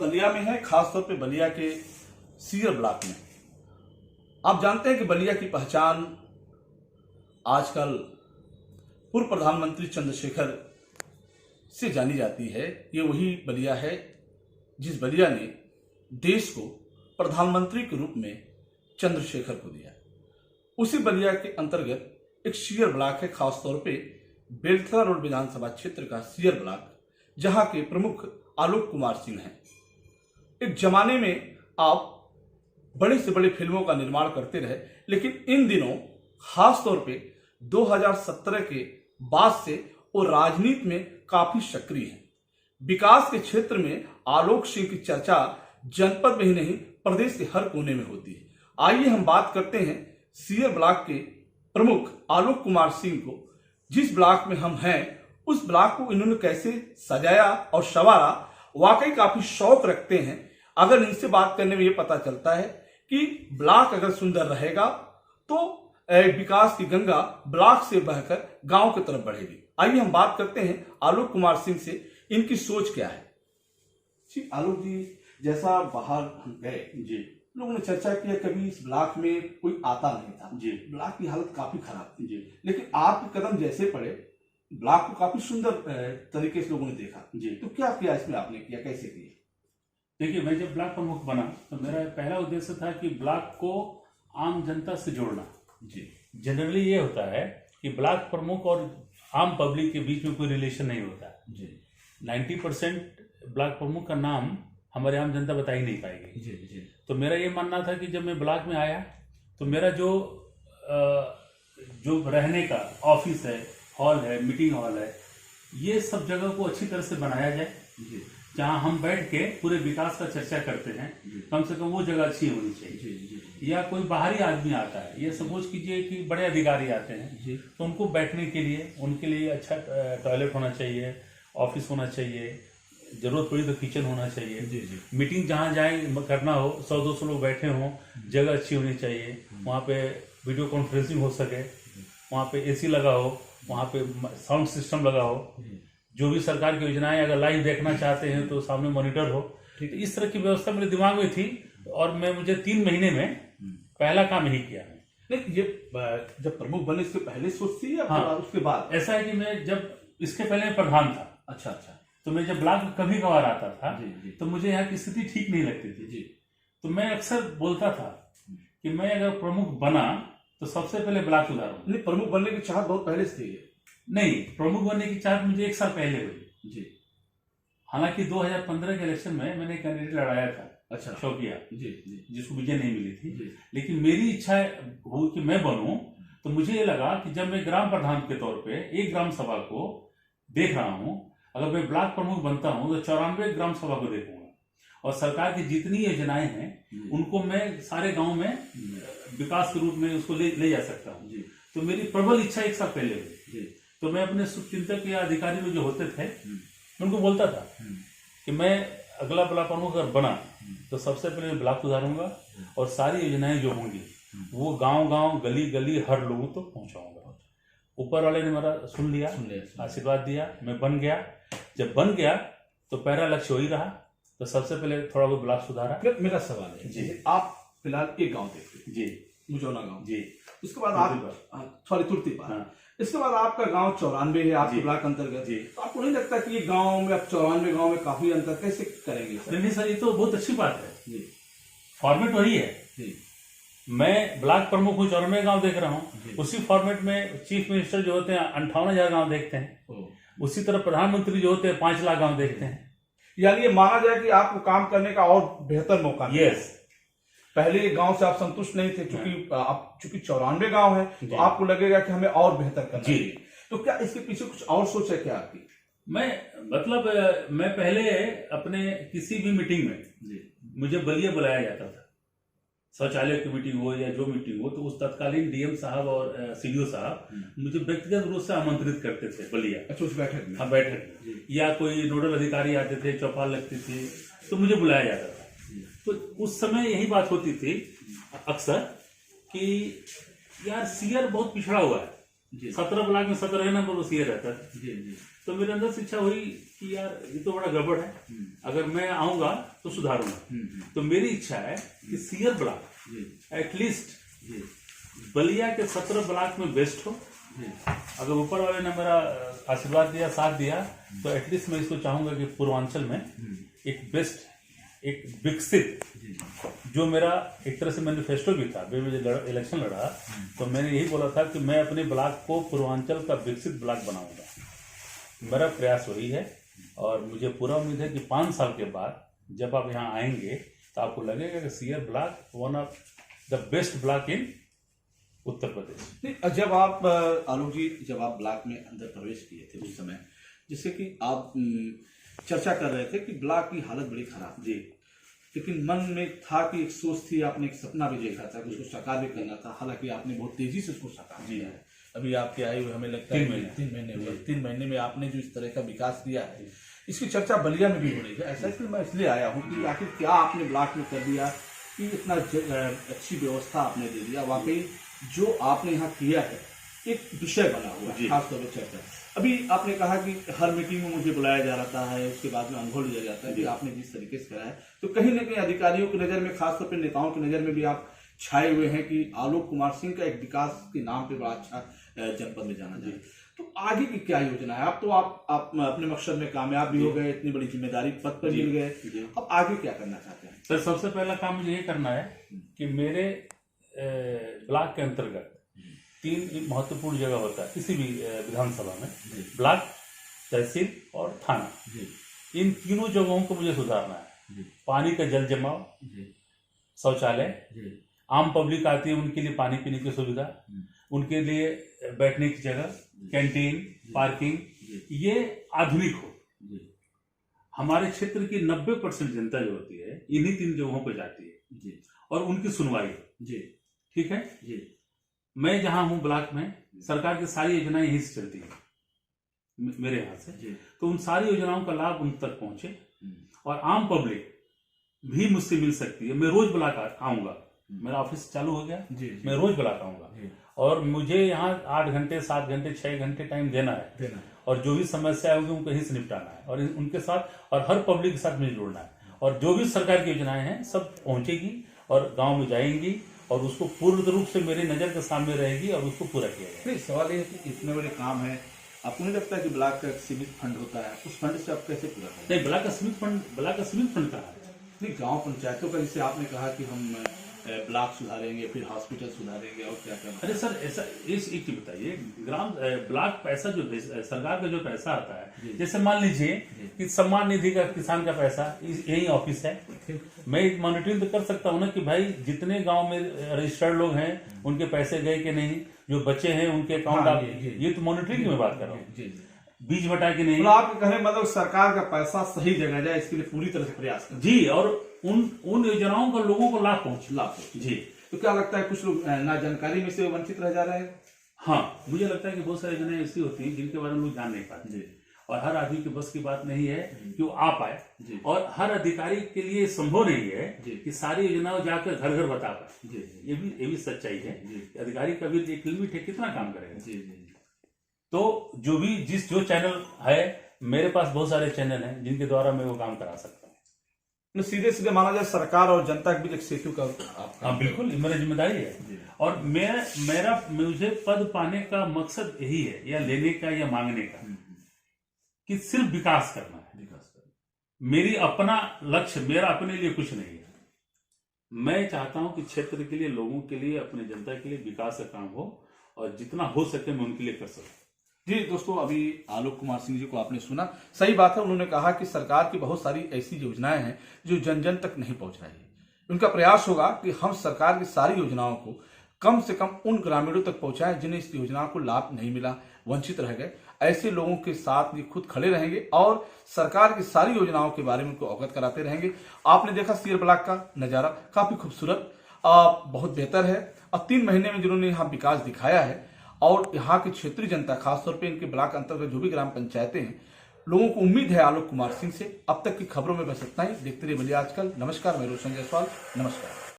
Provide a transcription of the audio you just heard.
बलिया में है, खासतौर पे बलिया के सीयर ब्लॉक में। आप जानते हैं कि बलिया की पहचान आजकल पूर्व प्रधानमंत्री चंद्रशेखर से जानी जाती है। ये वही बलिया है जिस बलिया ने देश को प्रधानमंत्री के रूप में चंद्रशेखर को दिया। उसी बलिया के अंतर्गत एक सीयर ब्लॉक है, खासतौर पे बेलथरा रोड विधानसभा क्षेत्र का सीयर ब्लॉक, जहां के प्रमुख आलोक कुमार सिंह हैं। एक जमाने में आप बड़े से बड़े फिल्मों का निर्माण करते रहे, लेकिन इन दिनों खासतौर पे 2017 के बाद से वो राजनीति में काफी सक्रिय हैं। विकास के क्षेत्र में आलोक सिंह की चर्चा जनपद में ही नहीं, प्रदेश के हर कोने में होती है। आइए हम बात करते हैं सीयर ब्लॉक के प्रमुख आलोक कुमार सिंह को। जिस ब्लॉक में हम हैं, उस ब्लॉक को इन्होंने कैसे सजाया और संवारा, वाकई काफी शौक रखते हैं। अगर इनसे बात करने में ये पता चलता है कि ब्लॉक अगर सुंदर रहेगा तो विकास की गंगा ब्लॉक से बहकर गांव की तरफ बढ़ेगी। आइए हम बात करते हैं आलोक कुमार सिंह से, इनकी सोच क्या है। जी आलोक जी, जैसा बाहर हम गए जी, लोगों ने चर्चा किया कभी इस ब्लॉक में कोई आता नहीं था जी, ब्लॉक की हालत काफी खराब थी जी, लेकिन आपके कदम जैसे पड़े, ब्लॉक को काफी सुंदर तरीके से लोगों ने देखा जी। तो क्या किया इसमें, आपने किया, कैसे किया? देखिए, मैं जब ब्लॉक प्रमुख बना तो मेरा पहला उद्देश्य था कि ब्लॉक को आम जनता से जोड़ना जी। जनरली ये होता है कि ब्लॉक प्रमुख और आम पब्लिक के बीच में कोई रिलेशन नहीं होता जी। 90% ब्लॉक प्रमुख का नाम हमारे आम जनता बता ही नहीं पाएगी जी जी। तो मेरा ये मानना था कि जब मैं ब्लॉक में आया तो मेरा जो रहने का ऑफिस है, हॉल है, मीटिंग हॉल है, ये सब जगह को अच्छी तरह से बनाया जाए जी। जहाँ हम बैठ के पूरे विकास का चर्चा करते हैं, कम से कम वो जगह अच्छी होनी चाहिए जी, जी। या कोई बाहरी आदमी आता है, ये सपोज कीजिए कि बड़े अधिकारी आते हैं जी, तो उनको बैठने के लिए, उनके लिए अच्छा टॉयलेट होना चाहिए, ऑफिस होना चाहिए, जरूरत पड़ी तो किचन होना चाहिए जी, जी। मीटिंग जहाँ जाए करना हो, 100-200 लोग बैठे हों, जगह अच्छी होनी चाहिए, वहाँ पे वीडियो कॉन्फ्रेंसिंग हो सके, वहाँ पे एसी लगा हो, वहाँ पे साउंड सिस्टम लगा हो, जो भी सरकार की योजनाएं अगर लाइव देखना चाहते हैं तो सामने मॉनिटर हो। तो इस तरह की व्यवस्था मेरे दिमाग में थी और मुझे 3 महीने में पहला काम यही किया है। नहीं, ये जब प्रमुख बने इसके पहले सोच थी या उसके बाद? ऐसा है कि मैं जब इसके पहले मैं प्रधान था। अच्छा अच्छा। तो मैं जब ब्लॉक में कभी कभार आता था जी, जी। तो मुझे यहाँ की स्थिति ठीक नहीं लगती थी जी। तो मैं अक्सर बोलता था कि मैं अगर प्रमुख बना तो सबसे पहले ब्लॉक सुधारूंगा। नहीं, प्रमुख बनने की चाहत बहुत पहले से थी। नहीं, प्रमुख बनने की चाहत मुझे 1 साल पहले हुई जी। हालांकि 2015 के इलेक्शन में मैंने कैंडिडेट लड़ाया था, अच्छा, शौकिया जी, जी, जिसको विजय नहीं मिली थी जी। लेकिन मेरी इच्छा हुई कि मैं बनूं, तो मुझे ये लगा कि जब मैं ग्राम प्रधान के तौर पे एक ग्राम सभा को देख रहा हूं, अगर मैं ब्लॉक प्रमुख बनता हूं तो 94 ग्राम सभा को देखूंगा और सरकार की जितनी योजनाएं हैं उनको मैं सारे गांव में विकास के रूप में उसको ले जा सकता हूं जी। तो मेरी प्रबल इच्छा 1 साल पहले हुई। तो मैं अपने शुभचिंतक या अधिकारी में जो होते थे उनको बोलता था कि मैं अगला ब्लॉक प्रमुख अगर बना तो सबसे पहले ब्लॉक सुधारूंगा और सारी योजनाएं जो होंगी वो गांव-गांव, गली-गली हर लोगों तक पहुंचाऊंगा। ऊपर वाले ने मेरा सुन लिया, आशीर्वाद दिया, मैं बन गया। जब बन गया तो पहला लक्ष्य वही रहा। तो सबसे पहले थोड़ा बहुत ब्लॉक सुधारा। मेरा सवाल है जी, आप फिलहाल एक गांव देखते जी, मुजौना गांव जी, उसके बाद आप सॉरी तुर्तीपार, इसके बाद आपका गांव 94 है आपके ब्लॉक अंतर्गत जी। तो आपको नहीं लगता कि ये गांव में, अब 94 गांव में काफी अंतर कैसे करेंगे? नहीं सर, ये तो बहुत अच्छी बात है जी। फॉर्मेट वही है जी। मैं ब्लॉक प्रमुख हूँ, 94 गांव देख रहा हूँ, उसी फॉर्मेट में चीफ मिनिस्टर जो होते हैं 58,000 गांव देखते हैं, उसी तरह प्रधानमंत्री जो होते हैं 5 लाख गांव देखते हैं। यानी ये माना जाए कि आपको काम करने का और बेहतर मौका मिला। यस, पहले गांव से आप संतुष्ट नहीं थे, चूंकि 94 गांव है तो आपको लगेगा कि हमें और बेहतर करना चाहिए। तो क्या इसके पीछे कुछ और सोच है क्या आपकी? मैं पहले अपने किसी भी मीटिंग में मुझे बलिया बुलाया जाता था, शौचालय की मीटिंग हो या जो मीटिंग हो, तो उस तत्कालीन डीएम साहब और सीडीओ साहब मुझे व्यक्तिगत रूप से आमंत्रित करते थे बलिया। अच्छा, उस बैठक में? हाँ, बैठक में। या कोई नोडल अधिकारी आते थे, चौपाल लगती थी, तो मुझे बुलाया जाता था। तो उस समय यही बात होती थी अक्सर कि यार सीयर बहुत पिछड़ा हुआ है, 17 ब्लॉक में 17 नंबर वो सीए रहता था। तो मेरे अंदर से इच्छा हुई कि यार ये तो बड़ा गड़बड़ है, अगर मैं आऊंगा तो सुधारूंगा। तो मेरी इच्छा है कि सीयर ब्लॉक एटलीस्ट बलिया के 17 ब्लॉक में बेस्ट हो। अगर ऊपर वाले ने मेरा आशीर्वाद दिया, साथ दिया, तो एटलीस्ट मैं इसको चाहूंगा कि पूर्वांचल में एक बेस्ट, एक विकसित, जो मेरा एक तरह से मैनिफेस्टो भी था, इलेक्शन लड़ा तो मैंने यही बोला था कि मैं अपने ब्लॉक को पूर्वांचल का विकसित ब्लॉक बनाऊंगा। मेरा प्रयास वही है और मुझे पूरा उम्मीद है कि 5 साल के बाद जब आप यहाँ आएंगे तो आपको लगेगा कि Siyar block one of the best block in Uttar Pradesh. नहीं, जब आप आलोक जी, जब आप ब्लॉक में अंदर प्रवेश किए थे उस समय, जिससे कि आप चर्चा कर रहे थे कि ब्लॉक की हालत बड़ी खराब थी, लेकिन मन में था कि एक सोच थी, आपने एक सपना भी देखा था कि उसको साकार भी करना था। हालांकि आपने बहुत तेजी से उसको साकार किया है। अभी आपके आए हुए हमें लगता है 3 महीने हुए। 3 महीने में आपने जो इस तरह का विकास किया है, इसकी चर्चा बलिया में भी हो रही है। ऐसा इसलिए मैं इसलिए आया हूँ कि आखिर क्या आपने ब्लॉक में कर दिया कि इतना अच्छी व्यवस्था आपने दे दिया। वाकई जो आपने यहाँ किया है एक विषय बना हुआ है, खासतौर पर चर्चा। अभी आपने कहा कि हर मीटिंग में मुझे बुलाया जा रहा है, उसके बाद में अनुभव लिया जाता है कि आपने जिस तरीके से करा है, तो कहीं ना कहीं अधिकारियों की नजर में, खासतौर पर नेताओं की नजर में भी आप छाए हुए हैं कि आलोक कुमार सिंह का एक विकास के नाम पे बड़ा अच्छा जनपद में जाना जाए। तो आगे की क्या योजना है? अब तो आप अपने मकसद में कामयाब भी हो गए, इतनी बड़ी जिम्मेदारी पद पर मिल गए, अब आगे क्या करना चाहते हैं? सर, सबसे पहला काम मुझे ये करना है कि मेरे ब्लॉक के अंतर्गत 3 महत्वपूर्ण जगह होता है किसी भी विधानसभा में, ब्लॉक, तहसील और थाना। इन तीनों जगहों को मुझे सुधारना है। पानी का जल जमाव, शौचालय, आम पब्लिक आती है उनके लिए पानी पीने की सुविधा, उनके लिए बैठने की जगह, कैंटीन, पार्किंग, ये आधुनिक हो। हमारे क्षेत्र की 90% जनता जो होती है इन्हीं 3 जगहों पर जाती है और उनकी सुनवाई। ठीक है जी। मैं जहां हूं ब्लॉक में, सरकार की सारी योजनाएं यहीं से चलती है मेरे यहाँ से, तो उन सारी योजनाओं का लाभ उन तक पहुंचे और आम पब्लिक भी मुझसे मिल सकती है। मैं रोज ब्लॉक आऊंगा, मेरा ऑफिस चालू हो गया, मैं रोज ब्लॉक आऊंगा और मुझे यहाँ 8 घंटे, 7 घंटे, 6 घंटे टाइम देना है और जो भी समस्या होगी उनको यहीं से निपटाना है और उनके साथ और हर पब्लिक के साथ मुझे जुड़ना है और जो भी सरकार की योजनाएं हैं सब पहुंचेगी और गांव में जाएंगी और उसको पूर्ण रूप से मेरी नजर के सामने रहेगी और उसको पूरा किया जाएगा। सवाल ये है कि इतने बड़े काम है, आपको नहीं लगता है कि ब्लॉक का सीमित फंड होता है, उस फंड से आप कैसे पूरा करें? नहीं, ब्लॉक का सीमित फंड कहा है? नहीं, गांव पंचायतों का, जिससे आपने कहा कि हम ब्लॉक सुधारेंगे, फिर हॉस्पिटल सुधारेंगे और क्या करना। अरे सर, ऐसा एक चीज बताइए, ब्लॉक पैसा जो सरकार का जो पैसा आता है, जैसे मान लीजिए कि सम्मान निधि का किसान का पैसा यही ऑफिस है, मैं मॉनिटरिंग तो कर सकता हूँ ना कि भाई जितने गांव में रजिस्टर्ड लोग हैं उनके पैसे गए कि नहीं, जो बच्चे हैं उनके अकाउंट, ये तो मॉनिटरिंग की मैं बात कर रहा हूँ, बीज बटा के नहीं। आप कह रहे हैं मतलब सरकार का पैसा सही जगह जाए, इसके लिए पूरी तरह से प्रयास करें। जी, और उन योजनाओं का लोगों को लाभ पहुंचे। जी, तो क्या लगता है कुछ लोग ना जानकारी में से वंचित रह जा रहे हैं? हाँ, मुझे लगता है कि बहुत सारी योजनाएं ऐसी होती हैं जिनके बारे में लोग जान नहीं पाते और हर आदमी के बस की बात नहीं है कि वो आ पाए और हर अधिकारी के लिए संभव नहीं है कि सारी योजनाओं जाकर घर घर बता पाए। ये भी सच्चाई है। अधिकारी का भी एक लिमिट है, कितना काम करेगा। तो जो चैनल है, मेरे पास बहुत सारे चैनल हैं जिनके द्वारा मैं वो काम करा सकता हूँ। सीधे सीधे माना जाए सरकार और जनता के बीच एक सेतु का हाँ, बिल्कुल मेरी जिम्मेदारी है और मुझे पद पाने का मकसद यही है, या लेने का या मांगने का, कि सिर्फ विकास करना है। मेरी अपना लक्ष्य, मेरा अपने लिए कुछ नहीं है। मैं चाहता हूं कि क्षेत्र के लिए, लोगों के लिए, अपने जनता के लिए विकास का काम हो और जितना हो सके मैं उनके लिए कर सकूं। जी दोस्तों, अभी आलोक कुमार सिंह जी को आपने सुना, सही बात है। उन्होंने कहा कि सरकार की बहुत सारी ऐसी योजनाएं हैं जो जन जन तक नहीं पहुंच रही है। उनका प्रयास होगा कि हम सरकार की सारी योजनाओं को कम से कम उन ग्रामीणों तक पहुंचाएं जिन्हें इस योजना को लाभ नहीं मिला, वंचित रह गए। ऐसे लोगों के साथ ये खुद खड़े रहेंगे और सरकार की सारी योजनाओं के बारे में उनको अवगत कराते रहेंगे। आपने देखा सीयर ब्लॉक का नजारा काफी खूबसूरत, बहुत बेहतर है और 3 महीने में जिन्होंने यहाँ विकास दिखाया है और यहाँ की क्षेत्रीय जनता, खासतौर पे इनके ब्लॉक अंतर्गत जो भी ग्राम पंचायतें हैं, लोगों को उम्मीद है आलोक कुमार सिंह से। अब तक की खबरों में बस इतना ही। देखते रहिए बलिया आजकल। नमस्कार, मैं रोशन जायसवाल। नमस्कार।